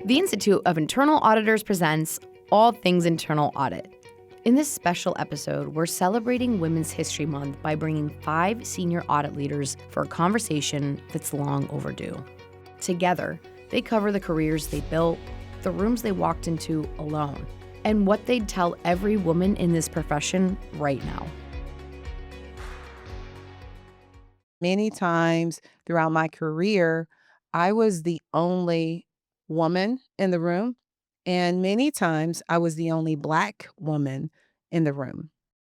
The Institute of Internal Auditors presents All Things Internal Audit. In this special episode, we're celebrating Women's History Month by bringing 5 senior audit leaders for a conversation that's long overdue. Together, they cover the careers they built, the rooms they walked into alone, and what they'd tell every woman in this profession right now. Many times throughout my career, I was the only woman in the room, and many times I was the only Black woman in the room.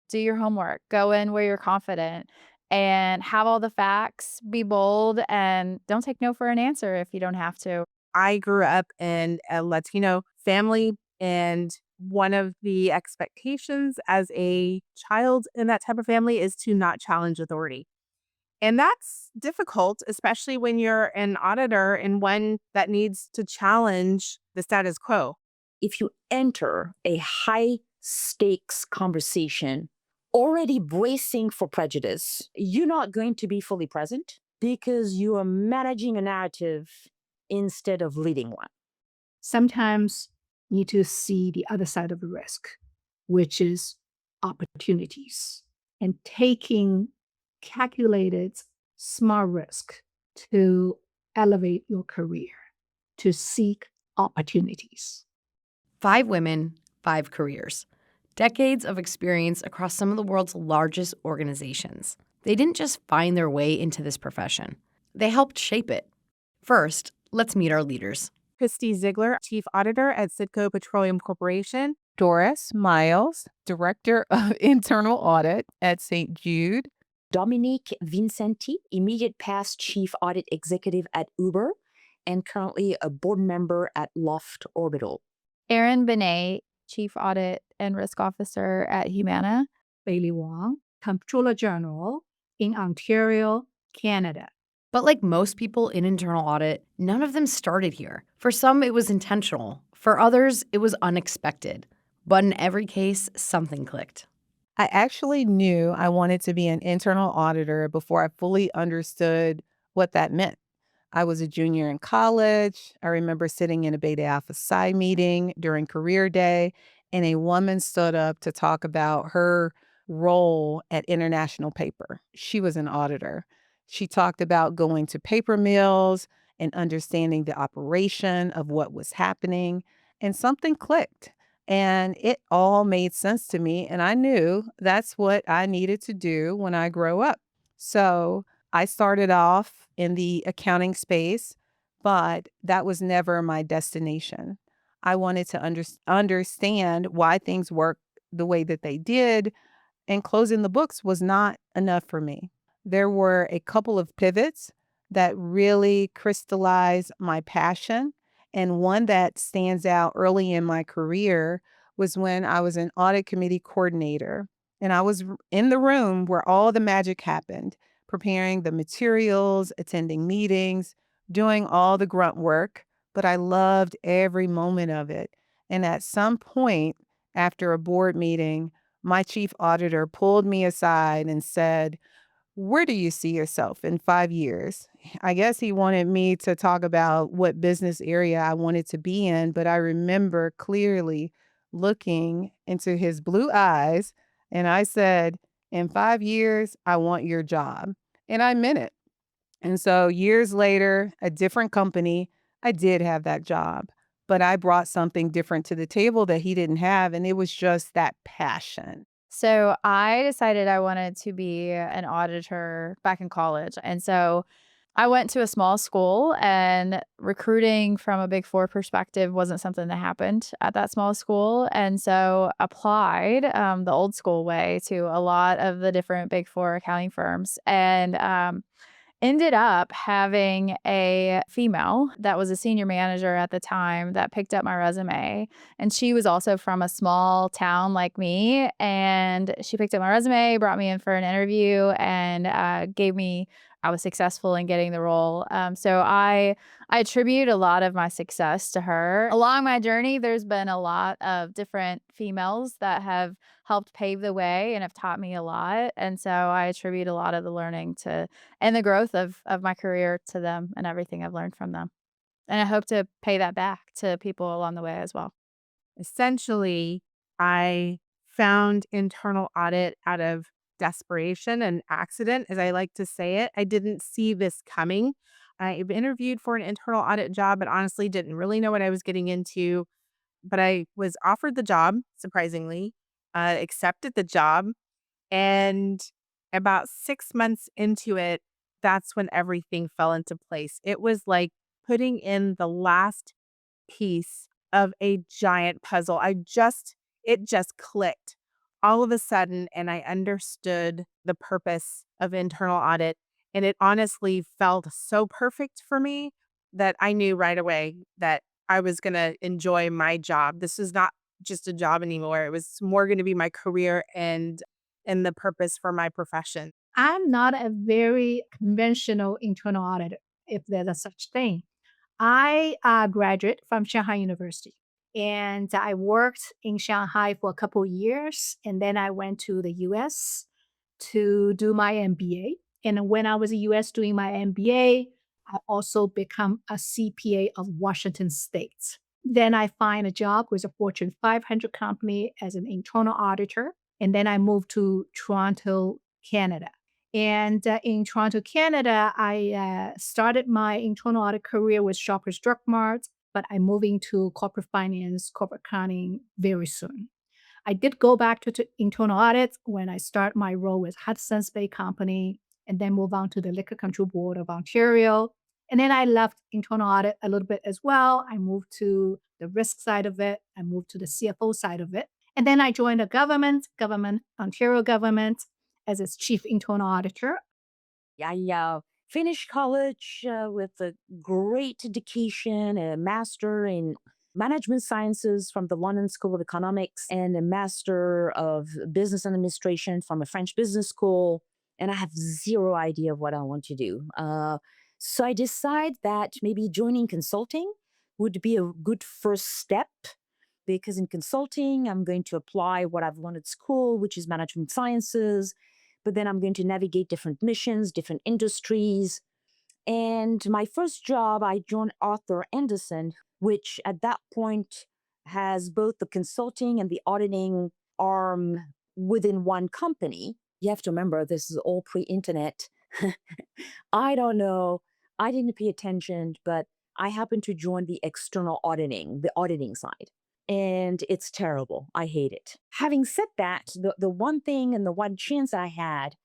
Do your homework, go in where you're confident, and have all the facts, be bold, and don't take no for an answer if you don't have to. I grew up in a Latino family, and one of the expectations as a child in that type of family is to not challenge authority. And that's difficult, especially when you're an auditor and one that needs to challenge the status quo. If you enter a high stakes conversation already bracing for prejudice, you're not going to be fully present because you are managing a narrative instead of leading one. Sometimes you need to see the other side of the risk, which is opportunities, and taking calculated smart risk to elevate your career, to seek opportunities. 5 women, 5 careers. Decades of experience across some of the world's largest organizations. They didn't just find their way into this profession. They helped shape it. First, let's meet our leaders. Chrysti Ziegler, Chief Auditor at Citgo Petroleum Corporation. Doris Myles, Director of Internal Audit at St. Jude. Dominique Vincenti, immediate past Chief Audit Executive at Uber and currently a board member at Loft Orbital. Erin Banet, Chief Audit and Risk Officer at Humana. Beili Wong, Comptroller General in Ontario, Canada. But like most people in internal audit, none of them started here. For some, it was intentional. For others, it was unexpected. But in every case, something clicked. I actually knew I wanted to be an internal auditor before I fully understood what that meant. I was a junior in college. I remember sitting in a Beta Alpha Psi meeting during career day, and a woman stood up to talk about her role at International Paper. She was an auditor. She talked about going to paper mills and understanding the operation of what was happening, and something clicked. And it all made sense to me. And I knew that's what I needed to do when I grow up. So I started off in the accounting space, but that was never my destination. I wanted to understand why things worked the way that they did, and closing the books was not enough for me. There were a couple of pivots that really crystallized my passion. And one that stands out early in my career was when I was an audit committee coordinator. And I was in the room where all the magic happened, preparing the materials, attending meetings, doing all the grunt work. But I loved every moment of it. And at some point after a board meeting, my chief auditor pulled me aside and said, "Where do you see yourself in 5 years?" I guess he wanted me to talk about what business area I wanted to be in, but I remember clearly looking into his blue eyes, and I said, "In 5 years, I want your job." And I meant it. And so years later, a different company, I did have that job, but I brought something different to the table that he didn't have, and it was just that passion. So I decided I wanted to be an auditor back in college. And so I went to a small school, and recruiting from a Big Four perspective wasn't something that happened at that small school. And so applied the old school way to a lot of the different Big Four accounting firms, and ended up having a female that was a senior manager at the time that picked up my resume. And she was also from a small town like me. And she picked up my resume, brought me in for an interview, and gave me, I was successful in getting the role. So I attribute a lot of my success to her. Along my journey, there's been a lot of different females that have helped pave the way and have taught me a lot. And so I attribute a lot of the learning to and the growth of my career to them and everything I've learned from them. And I hope to pay that back to people along the way as well. Essentially, I found internal audit out of desperation and accident, as I like to say it. I didn't see this coming. I've interviewed for an internal audit job, but honestly didn't really know what I was getting into. But I was offered the job, surprisingly, accepted the job. And about 6 months into it, that's when everything fell into place. It was like putting in the last piece of a giant puzzle. It just clicked all of a sudden, and I understood the purpose of internal audit. And it honestly felt so perfect for me that I knew right away that I was going to enjoy my job. This is not just a job anymore. It was more going to be my career and the purpose for my profession. I'm not a very conventional internal auditor, if there's a such thing. I graduated from Shanghai University, and I worked in Shanghai for a couple of years, and then I went to the US to do my MBA. And when I was in the US doing my MBA, I also become a CPA of Washington State. Then I find a job with a Fortune 500 company as an internal auditor, and then I moved to Toronto, Canada. And in Toronto, Canada, I started my internal audit career with Shoppers Drug Mart, but I'm moving to corporate finance, corporate accounting very soon. I did go back to internal audit when I start my role with Hudson's Bay Company and then move on to the Liquor Control Board of Ontario. And then I left internal audit a little bit as well. I moved to the risk side of it. I moved to the CFO side of it. And then I joined the Ontario government as its chief internal auditor. I finished college with a great education, a master in management sciences from the London School of Economics, and a master of business administration from a French business school. And I have zero idea of what I want to do. So I decide that maybe joining consulting would be a good first step, because in consulting, I'm going to apply what I've learned at school, which is management sciences, but then I'm going to navigate different missions, different industries. And my first job, I joined Arthur Andersen, which at that point has both the consulting and the auditing arm within one company. You have to remember, this is all pre-internet. I don't know. I didn't pay attention, but I happened to join the external auditing, the auditing side. And it's terrible. I hate it. Having said that, the one thing and the one chance I had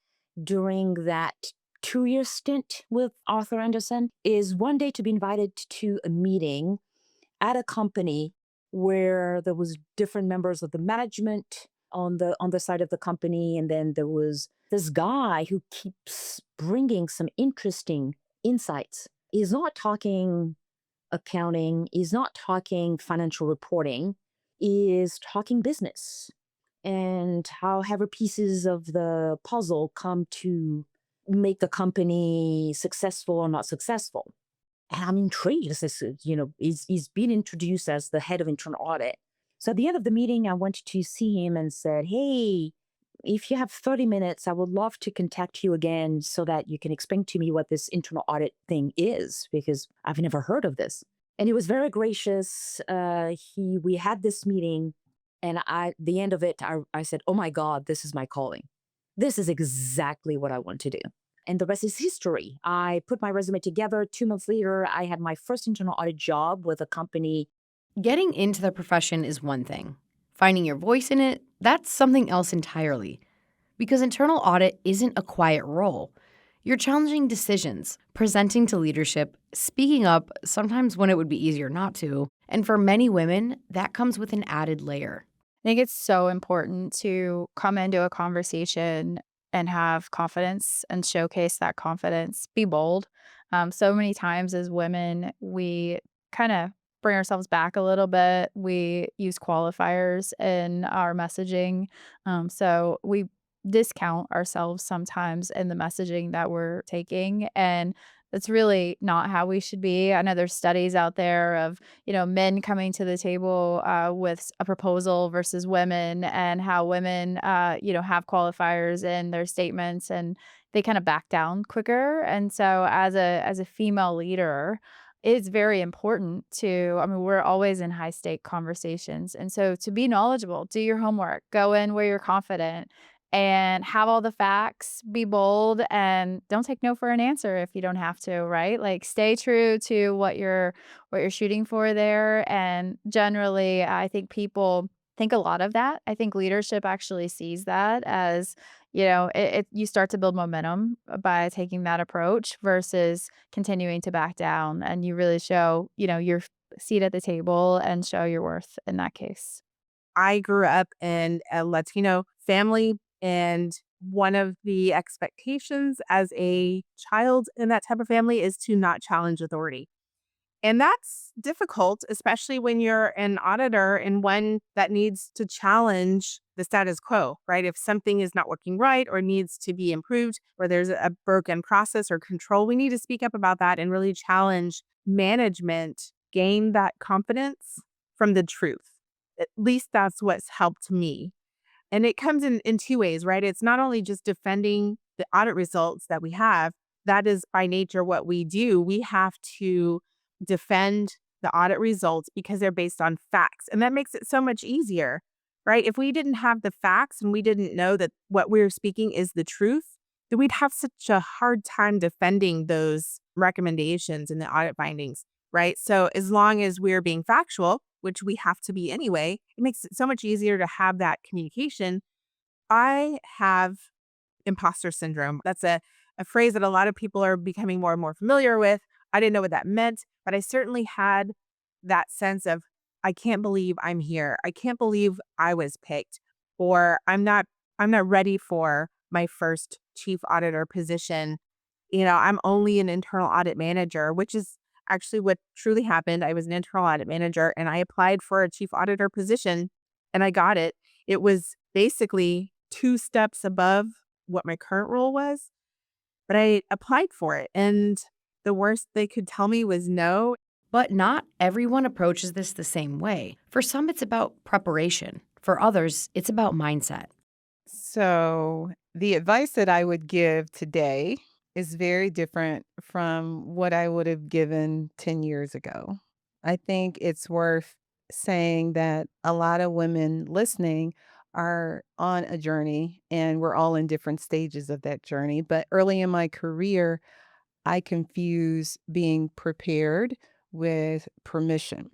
during that 2-year stint with Arthur Andersen is one day to be invited to a meeting at a company where there was different members of the management on the side of the company, and then there was this guy who keeps bringing some interesting insights. He's not talking accounting, he's not talking financial reporting, is talking business and however pieces of the puzzle come to make the company successful or not successful. And I'm intrigued. This is, he's been introduced as the head of internal audit. So at the end of the meeting, I went to see him and said, hey, if you have 30 minutes, I would love to contact you again so that you can explain to me what this internal audit thing is, because I've never heard of this. And he was very gracious. We had this meeting, and at the end of it, I said, oh my God, this is my calling. This is exactly what I want to do. And the rest is history. I put my resume together. 2 months later, I had my first internal audit job with a company. Getting into the profession is one thing. Finding your voice in it, that's something else entirely. Because internal audit isn't a quiet role. You're challenging decisions, presenting to leadership, speaking up, sometimes when it would be easier not to. And for many women, that comes with an added layer. I think it's so important to come into a conversation and have confidence and showcase that confidence. Be bold. So many times as women, we kind of bring ourselves back a little bit. We use qualifiers in our messaging. So we discount ourselves sometimes in the messaging that we're taking. And it's really not how we should be. I know there's studies out there of, men coming to the table with a proposal versus women, and how women, have qualifiers in their statements and they kind of back down quicker. And so as a female leader, it's very important to, I mean, we're always in high stake conversations. And so to be knowledgeable, do your homework, go in where you're confident and have all the facts, be bold, and don't take no for an answer if you don't have to, right? Like stay true to what you're shooting for there. And generally, I think people think a lot of that. I think leadership actually sees that as, you start to build momentum by taking that approach versus continuing to back down, and you really show, your seat at the table and show your worth in that case. I grew up in a Latino family, and one of the expectations as a child in that type of family is to not challenge authority. And that's difficult, especially when you're an auditor and one that needs to challenge the status quo, right? If something is not working right or needs to be improved, or there's a broken process or control, we need to speak up about that and really challenge management, gain that confidence from the truth. At least that's what's helped me. And it comes in two ways, right? It's not only just defending the audit results that we have, that is by nature what we do. We have to defend the audit results because they're based on facts. And that makes it so much easier, right? If we didn't have the facts and we didn't know that what we're speaking is the truth, then we'd have such a hard time defending those recommendations in the audit findings, right? So as long as we're being factual, which we have to be anyway, it makes it so much easier to have that communication. I have imposter syndrome. That's a phrase that a lot of people are becoming more and more familiar with. I didn't know what that meant, but I certainly had that sense of, I can't believe I'm here. I can't believe I was picked, or I'm not ready for my first chief auditor position. I'm only an internal audit manager, which is actually what truly happened. I was an internal audit manager and I applied for a chief auditor position and I got it. It was basically two steps above what my current role was, but I applied for it. And the worst they could tell me was no. But not everyone approaches this the same way. For some, it's about preparation. For others, it's about mindset. So, the advice that I would give today is very different from what I would have given 10 years ago. I think it's worth saying that a lot of women listening are on a journey and we're all in different stages of that journey. But early in my career, I confuse being prepared with permission.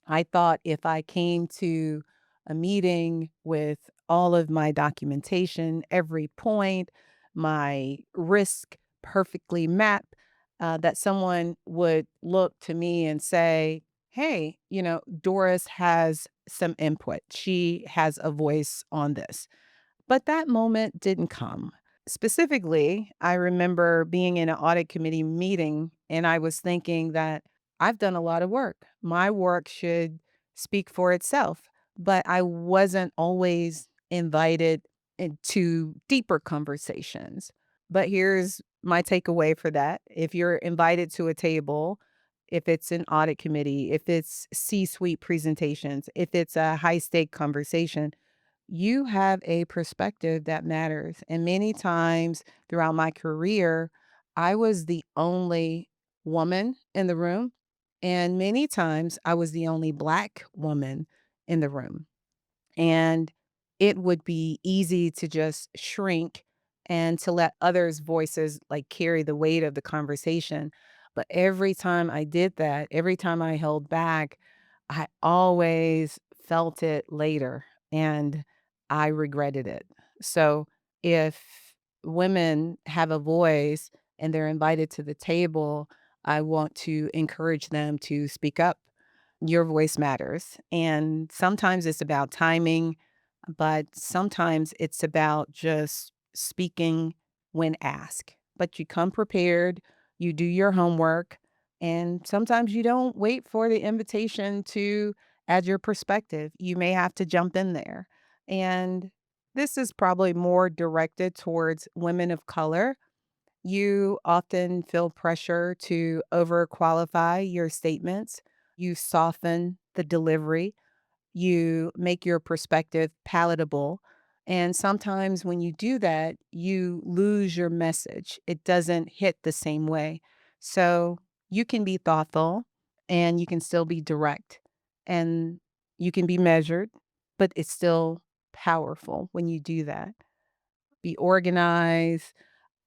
I thought if I came to a meeting with all of my documentation, every point, my risk perfectly mapped, that someone would look to me and say, hey, Doris has some input. She has a voice on this. But that moment didn't come. Specifically, I remember being in an audit committee meeting and I was thinking that I've done a lot of work. My work should speak for itself, but I wasn't always invited into deeper conversations. But here's my takeaway for that. If you're invited to a table, if it's an audit committee, if it's C-suite presentations, if it's a high stake conversation, you have a perspective that matters. And many times throughout my career, I was the only woman in the room. And many times I was the only Black woman in the room. And it would be easy to just shrink and to let others' voices like carry the weight of the conversation. But every time I did that, every time I held back, I always felt it later and I regretted it. So if women have a voice and they're invited to the table, I want to encourage them to speak up. Your voice matters. And sometimes it's about timing, but sometimes it's about just speaking when asked. But you come prepared, you do your homework, and sometimes you don't wait for the invitation to add your perspective. You may have to jump in there. And this is probably more directed towards women of color. You often feel pressure to overqualify your statements. You soften the delivery. You make your perspective palatable. And sometimes when you do that, you lose your message. It doesn't hit the same way. So You can be thoughtful and you can still be direct and you can be measured, but it's still powerful when you do that. Be organized,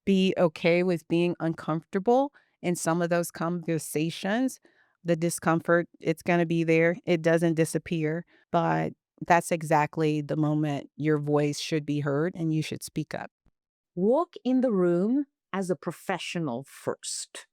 be okay with being uncomfortable in some of those conversations. The discomfort, it's going to be there. It doesn't disappear, but that's exactly the moment your voice should be heard and you should speak up. Walk in the room as a professional first.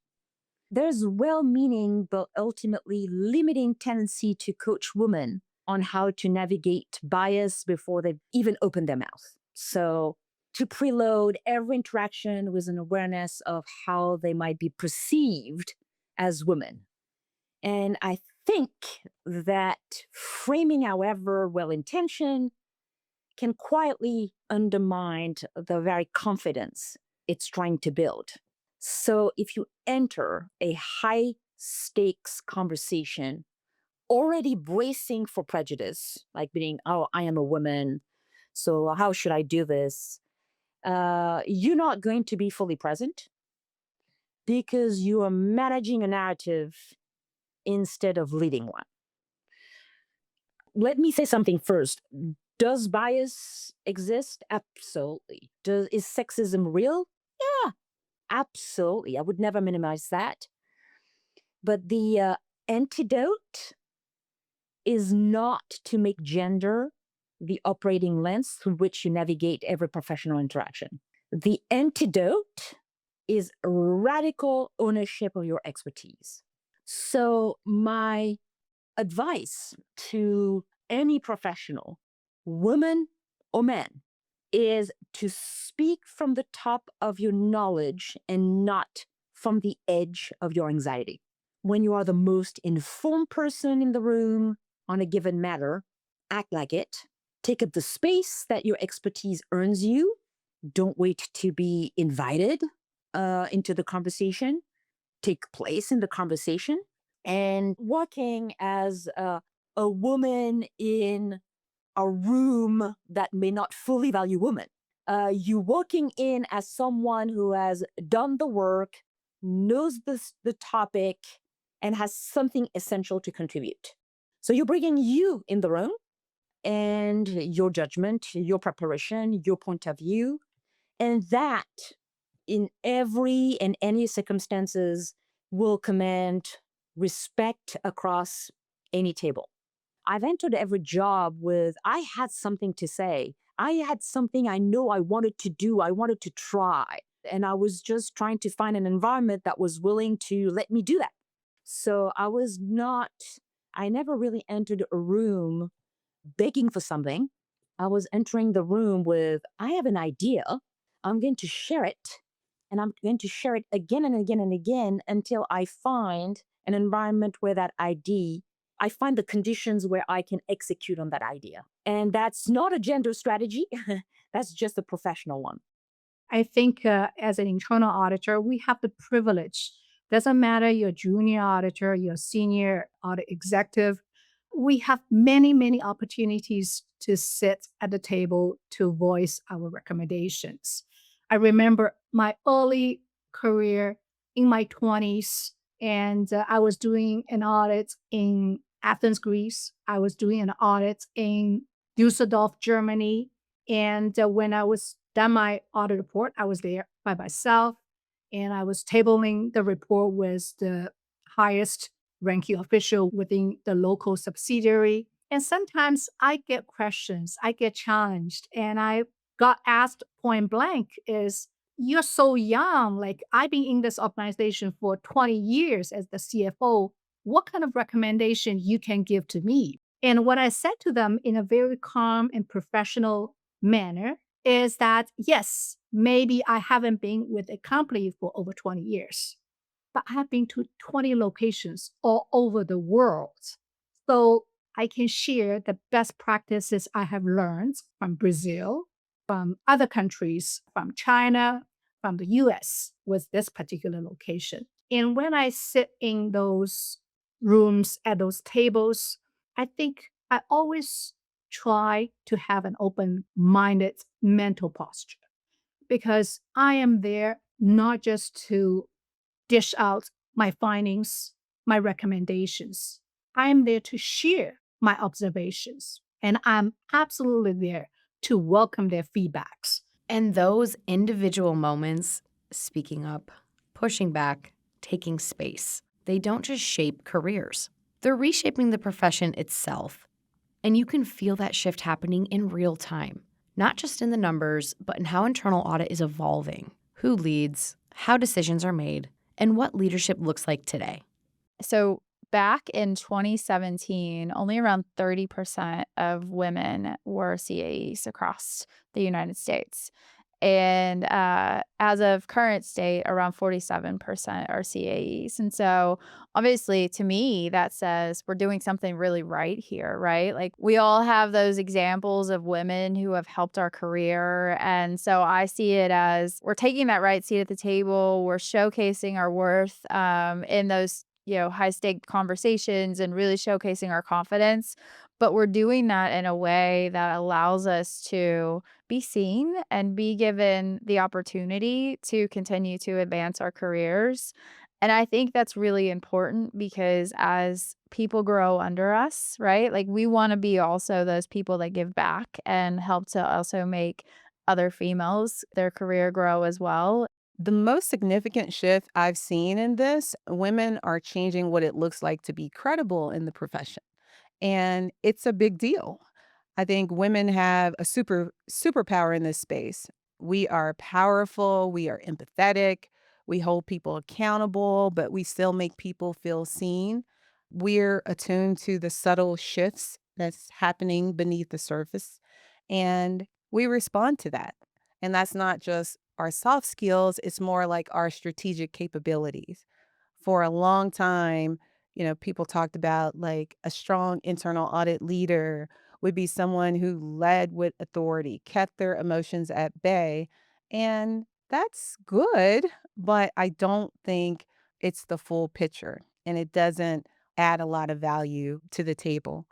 There's well-meaning but ultimately limiting tendency to coach women on how to navigate bias before they even open their mouth. So to preload every interaction with an awareness of how they might be perceived as women. And I think that framing, however well-intentioned, can quietly undermine the very confidence it's trying to build. So if you enter a high stakes conversation already bracing for prejudice, like being, oh, I am a woman, so how should I do this? You're not going to be fully present because you are managing a narrative instead of leading one. Let me say something first. Does bias exist? Absolutely. Is sexism real? Yeah, absolutely. I would never minimize that. But the antidote is not to make gender the operating lens through which you navigate every professional interaction. The antidote is radical ownership of your expertise. So my advice to any professional, woman or man, is to speak from the top of your knowledge and not from the edge of your anxiety. When you are the most informed person in the room on a given matter, act like it. Take up the space that your expertise earns you. Don't wait to be invited into the conversation. Take place in the conversation. And working as a woman in a room that may not fully value women. You walking in as someone who has done the work, knows the topic, and has something essential to contribute. So you're bringing you in the room and your judgment, your preparation, your point of view, and that in every and any circumstances will command respect across any table. I've entered every job with, I had something to say. I had something I know I wanted to do. I wanted to try. And I was just trying to find an environment that was willing to let me do that. So I never really entered a room begging for something. I was entering the room with, I have an idea. I'm going to share it. And I'm going to share it again and again and again until I find an environment where I find the conditions where I can execute on that idea. And that's not a gender strategy. That's just a professional one. I think as an internal auditor, we have the privilege. Doesn't matter you're junior auditor, you're senior audit executive. We have many, many opportunities to sit at the table to voice our recommendations. I remember my early career in my 20s, and I was doing an audit in Athens, Greece. I was doing an audit in Dusseldorf, Germany. And when I was done my audit report, I was there by myself and I was tabling the report with the highest ranking official within the local subsidiary. And sometimes I get questions, I get challenged, and I got asked point blank is, you're so young. Like I've been in this organization for 20 years as the CFO. What kind of recommendation you can give to me? And what I said to them in a very calm and professional manner is that, yes, maybe I haven't been with a company for over 20 years, but I have been to 20 locations all over the world. So I can share the best practices I have learned from Brazil, from other countries, from China, from the US with this particular location. And when I sit in those rooms at those tables, I think I always try to have an open minded mental posture because I am there not just to dish out my findings, my recommendations. I am there to share my observations, and I'm absolutely there to welcome their feedbacks. And those individual moments, speaking up, pushing back, taking space, they don't just shape careers. They're reshaping the profession itself. And you can feel that shift happening in real time, not just in the numbers, but in how internal audit is evolving, who leads, how decisions are made, and what leadership looks like today. So back in 2017, only around 30% of women were CAEs across the United States. And as of current state, around 47% are CAEs. And so obviously to me, that says we're doing something really right here, right? Like we all have those examples of women who have helped our career. And so I see it as we're taking that right seat at the table. We're showcasing our worth in those high stake conversations and really showcasing our confidence. But we're doing that in a way that allows us to be seen and be given the opportunity to continue to advance our careers. And I think that's really important because as people grow under us, right? Like we want to be also those people that give back and help to also make other females their career grow as well. The most significant shift I've seen in this, women are changing what it looks like to be credible in the profession. And it's a big deal. I think women have a superpower in this space. We are powerful, we are empathetic, we hold people accountable, but we still make people feel seen. We're attuned to the subtle shifts that's happening beneath the surface, and we respond to that. And that's not just our soft skills, it's more like our strategic capabilities. For a long time, people talked about like a strong internal audit leader would be someone who led with authority, kept their emotions at bay. And that's good, but I don't think it's the full picture and it doesn't add a lot of value to the table.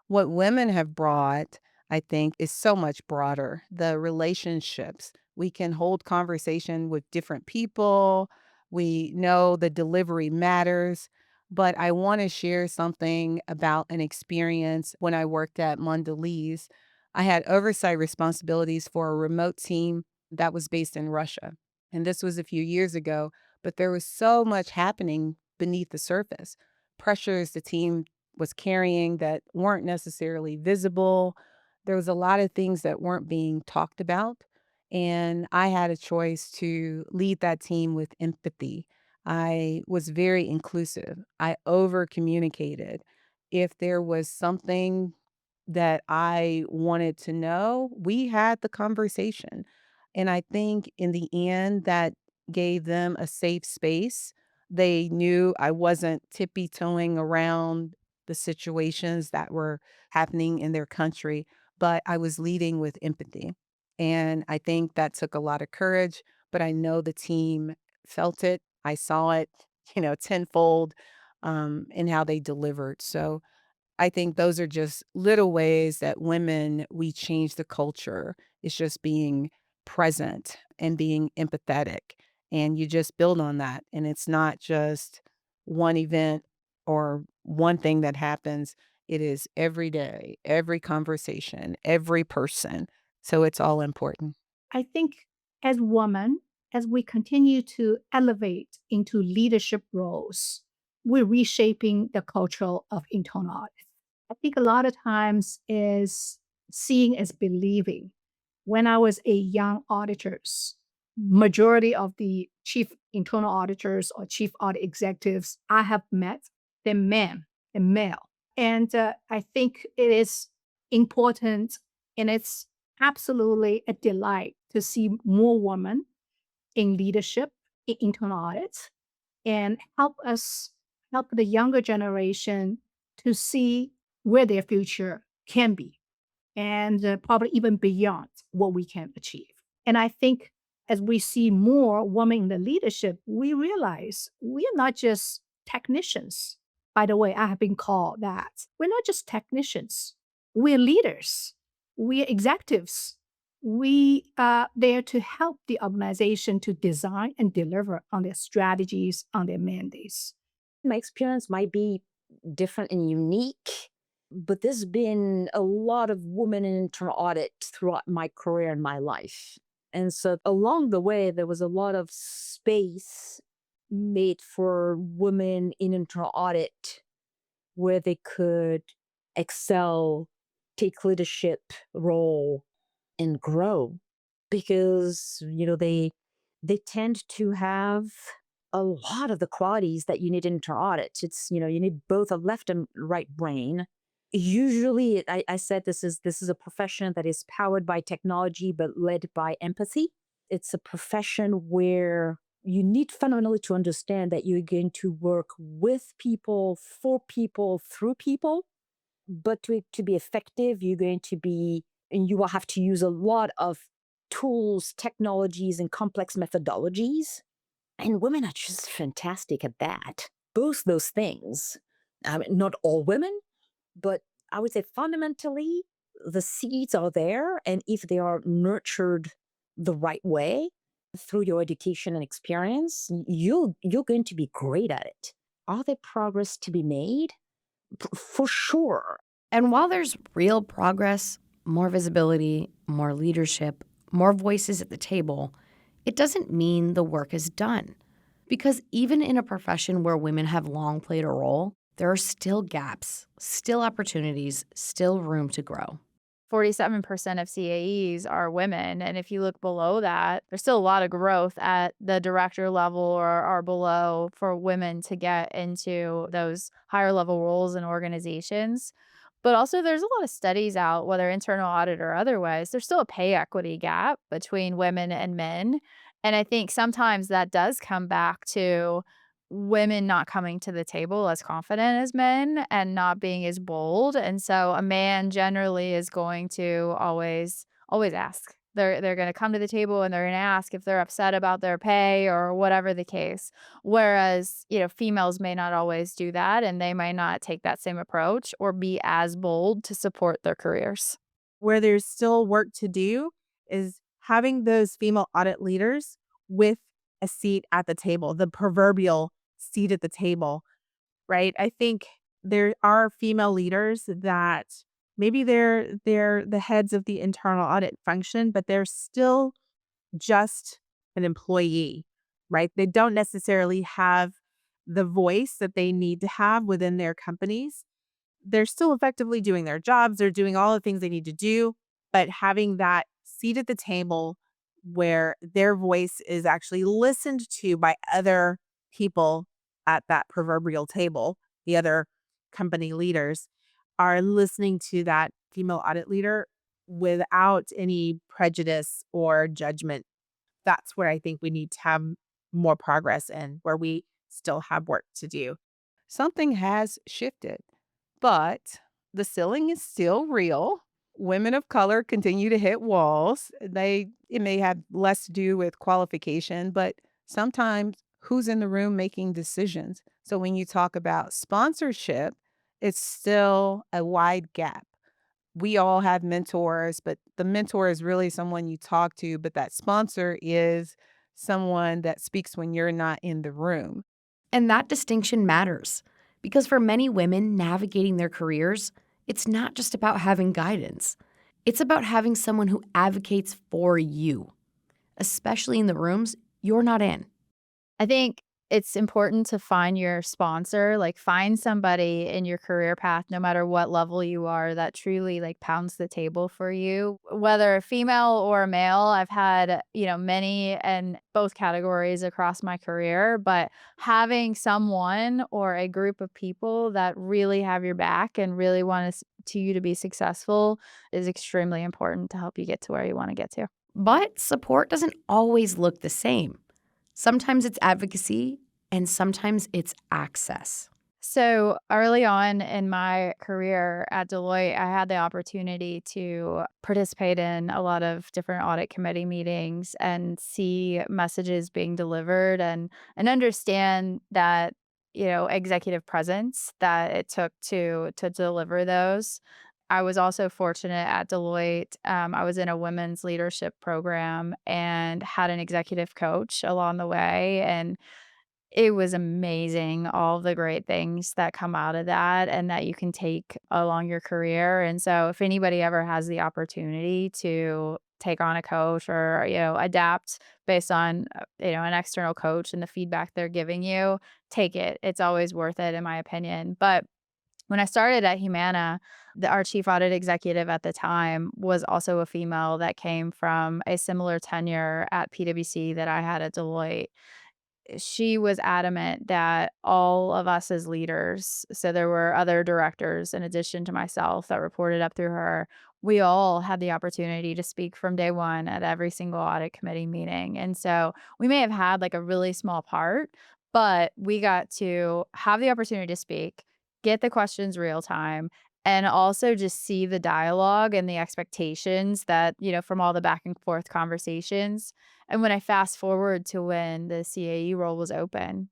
What women have brought, I think, is so much broader. The relationships. We can hold conversation with different people. We know the delivery matters. But I want to share something about an experience when I worked at Mondelez. I had oversight responsibilities for a remote team that was based in Russia. And this was a few years ago, but there was so much happening beneath the surface. Pressures the team was carrying that weren't necessarily visible. There was a lot of things that weren't being talked about. And I had a choice to lead that team with empathy. I was very inclusive. I over communicated. If there was something that I wanted to know, we had the conversation. And I think in the end, that gave them a safe space. They knew I wasn't tippy toeing around the situations that were happening in their country, but I was leading with empathy. And I think that took a lot of courage, but I know the team felt it. I saw it, tenfold in how they delivered. So I think those are just little ways that women, we change the culture. It's just being present and being empathetic. And you just build on that. And it's not just one event or one thing that happens. It is every day, every conversation, every person. So it's all important. I think as women, as we continue to elevate into leadership roles, we're reshaping the culture of internal audit. I think a lot of times is seeing as believing. When I was a young auditors, majority of the chief internal auditors or chief audit executives I have met, they're men, they're male. And I think it is important and it's absolutely a delight to see more women in leadership, in internal audits, and help the younger generation to see where their future can be and probably even beyond what we can achieve. And I think as we see more women in the leadership, we realize we are not just technicians. By the way, I have been called that. We're not just technicians, we're leaders, we're executives, We are there to help the organization to design and deliver on their strategies, on their mandates. My experience might be different and unique, but there's been a lot of women in internal audit throughout my career and my life. And so along the way, there was a lot of space made for women in internal audit where they could excel, take leadership role, and grow because they tend to have a lot of the qualities that you need in internal audit. It's you need both a left and right brain. Usually, I said this is a profession that is powered by technology but led by empathy. It's a profession where you need fundamentally to understand that you're going to work with people, for people, through people. But to be effective, and you will have to use a lot of tools, technologies, and complex methodologies. And women are just fantastic at that. Both those things. I mean, not all women, but I would say fundamentally, the seeds are there. And if they are nurtured the right way through your education and experience, you're going to be great at it. Are there progress to be made? For sure. And while there's real progress, more visibility, more leadership, more voices at the table, it doesn't mean the work is done. Because even in a profession where women have long played a role, there are still gaps, still opportunities, still room to grow. 47% of CAEs are women. And if you look below that, there's still a lot of growth at the director level or below for women to get into those higher level roles in organizations. But also, there's a lot of studies out, whether internal audit or otherwise, there's still a pay equity gap between women and men. And I think sometimes that does come back to women not coming to the table as confident as men and not being as bold. And so a man generally is going to always ask. They're going to come to the table and they're going to ask if they're upset about their pay or whatever the case. Whereas, females may not always do that and they might not take that same approach or be as bold to support their careers. Where there's still work to do is having those female audit leaders with a seat at the table, the proverbial seat at the table, right? I think there are female leaders that maybe they're the heads of the internal audit function, but they're still just an employee, right? They don't necessarily have the voice that they need to have within their companies. They're still effectively doing their jobs. They're doing all the things they need to do, but having that seat at the table where their voice is actually listened to by other people at that proverbial table, the other company leaders are listening to that female audit leader without any prejudice or judgment. That's where I think we need to have more progress and where we still have work to do. Something has shifted, but the ceiling is still real. Women of color continue to hit walls. It may have less to do with qualification, but sometimes who's in the room making decisions. So when you talk about sponsorship, it's still a wide gap. We all have mentors, but the mentor is really someone you talk to, but that sponsor is someone that speaks when you're not in the room. And that distinction matters because for many women navigating their careers, it's not just about having guidance. It's about having someone who advocates for you, especially in the rooms you're not in. I think it's important to find your sponsor, like find somebody in your career path, no matter what level you are, that truly like pounds the table for you, whether a female or a male. I've had, many and both categories across my career, but having someone or a group of people that really have your back and really want you to be successful is extremely important to help you get to where you want to get to. But support doesn't always look the same. Sometimes it's advocacy, and sometimes it's access. So early on in my career at Deloitte, I had the opportunity to participate in a lot of different audit committee meetings and see messages being delivered and understand that, executive presence that it took to deliver those. I was also fortunate at Deloitte. I was in a women's leadership program and had an executive coach along the way. And it was amazing, all the great things that come out of that and that you can take along your career. And so if anybody ever has the opportunity to take on a coach or, adapt based on, an external coach and the feedback they're giving you, take it. It's always worth it, in my opinion. But when I started at Humana, our chief audit executive at the time was also a female that came from a similar tenure at PwC that I had at Deloitte. She was adamant that all of us as leaders, so there were other directors in addition to myself that reported up through her, we all had the opportunity to speak from day one at every single audit committee meeting. And so we may have had like a really small part, but we got to have the opportunity to speak, get the questions real time, and also just see the dialogue and the expectations that, from all the back and forth conversations. And when I fast forward to when the CAE role was open,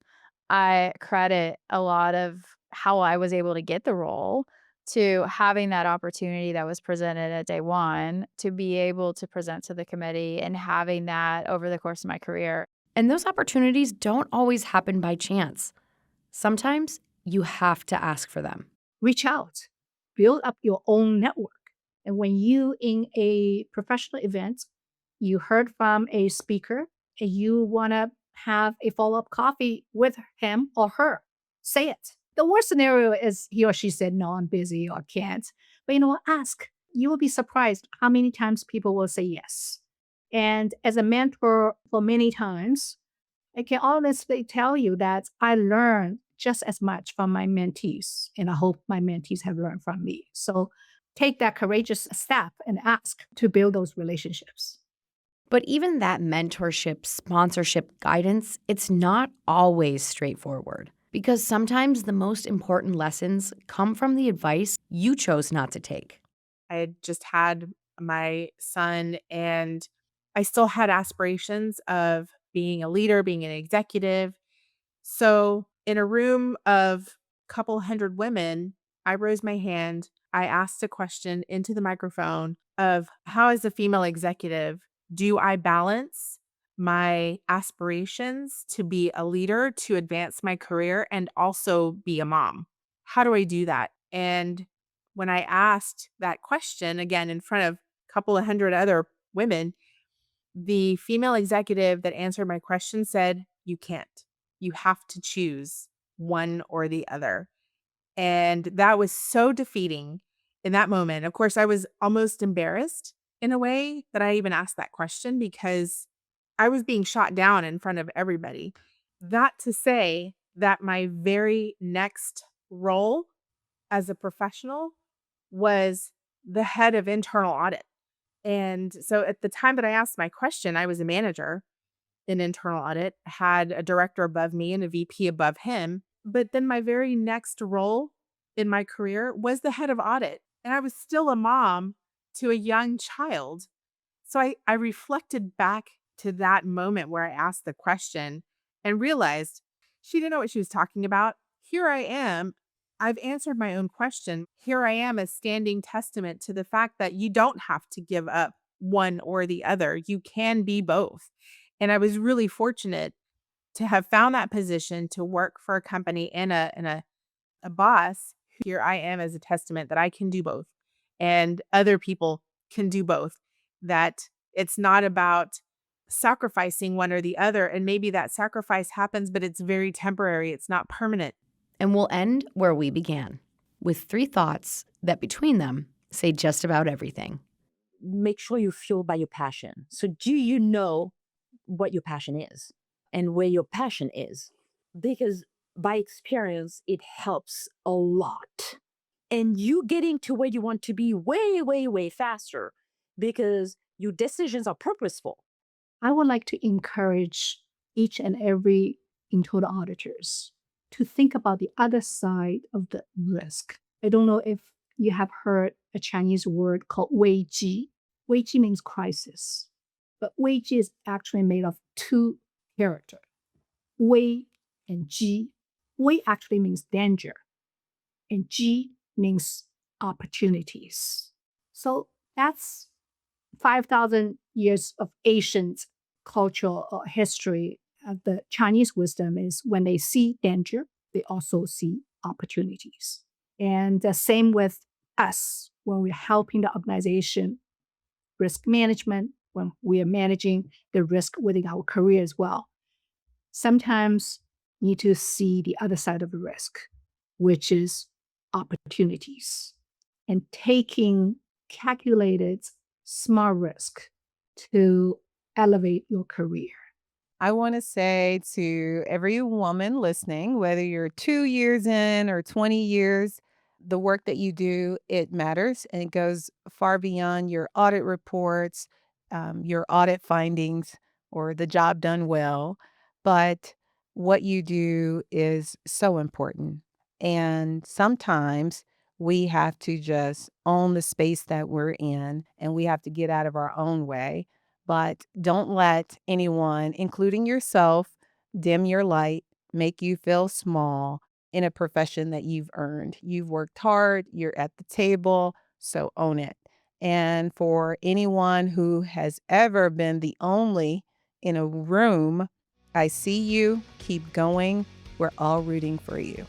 I credit a lot of how I was able to get the role to having that opportunity that was presented at day one to be able to present to the committee and having that over the course of my career. And those opportunities don't always happen by chance. Sometimes you have to ask for them. Reach out, build up your own network. And when you in a professional event, you heard from a speaker and you want to have a follow-up coffee with him or her, say it. The worst scenario is he or she said, no, I'm busy or can't. But ask. You will be surprised how many times people will say yes. And as a mentor for many times, I can honestly tell you that I learned just as much from my mentees, and I hope my mentees have learned from me. So take that courageous step and ask to build those relationships. But even that mentorship, sponsorship, guidance, it's not always straightforward. Because sometimes the most important lessons come from the advice you chose not to take. I had just had my son, and I still had aspirations of being a leader, being an executive. So in a room of a couple hundred women, I raised my hand. I asked a question into the microphone of how, as a female executive, do I balance my aspirations to be a leader, to advance my career, and also be a mom? How do I do that? And when I asked that question, again, in front of a couple of hundred other women, the female executive that answered my question said, you can't. You have to choose one or the other. And that was so defeating in that moment. Of course, I was almost embarrassed in a way that I even asked that question because I was being shot down in front of everybody. That to say that my very next role as a professional was the head of internal audit. And so at the time that I asked my question, I was a manager in internal audit, had a director above me and a VP above him. But then my very next role in my career was the head of audit. And I was still a mom to a young child. So I reflected back to that moment where I asked the question and realized she didn't know what she was talking about. Here I am. I've answered my own question. Here I am, a standing testament to the fact that you don't have to give up one or the other. You can be both. And I was really fortunate to have found that position to work for a company and a boss. Here I am as a testament that I can do both and other people can do both. That it's not about sacrificing one or the other. And maybe that sacrifice happens, but it's very temporary. It's not permanent. And we'll end where we began, with 3 thoughts that between them say just about everything. Make sure you fuel by your passion. So do you know what your passion is and where your passion is? Because by experience, it helps a lot. And you getting to where you want to be way, way, way faster because your decisions are purposeful. I would like to encourage each and every internal auditors to think about the other side of the risk. I don't know if you have heard a Chinese word called 危机. 危机 means crisis, but 危机 is actually made of 2 characters, 危 and 机. 危 actually means danger, and 机 means opportunities. So that's 5,000 years of ancient cultural history. The Chinese wisdom is when they see danger, they also see opportunities. And the same with us when we're helping the organization risk management, when we are managing the risk within our career as well. Sometimes you need to see the other side of the risk, which is opportunities, and taking calculated, smart risk to elevate your career. I want to say to every woman listening, whether you're 2 years in or 20 years, the work that you do, it matters and it goes far beyond your audit reports, your audit findings, or the job done well. But what you do is so important. And sometimes we have to just own the space that we're in and we have to get out of our own way. But don't let anyone, including yourself, dim your light, make you feel small in a profession that you've earned. You've worked hard, you're at the table, so own it. And for anyone who has ever been the only in a room, I see you, keep going. We're all rooting for you.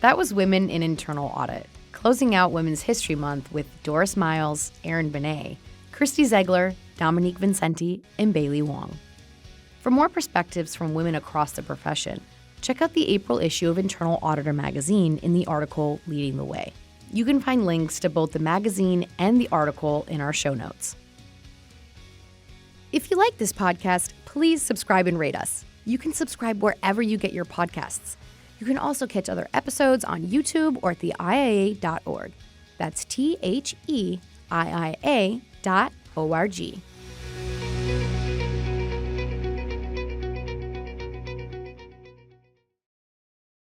That was Women in Internal Audit, closing out Women's History Month with Doris Myles, Erin Banet, Chrysti Ziegler, Dominique Vincenti, and Beili Wong. For more perspectives from women across the profession, check out the April issue of Internal Auditor magazine in the article Leading the Way. You can find links to both the magazine and the article in our show notes. If you like this podcast, please subscribe and rate us. You can subscribe wherever you get your podcasts. You can also catch other episodes on YouTube or at theiia.org. That's THEIIA.org.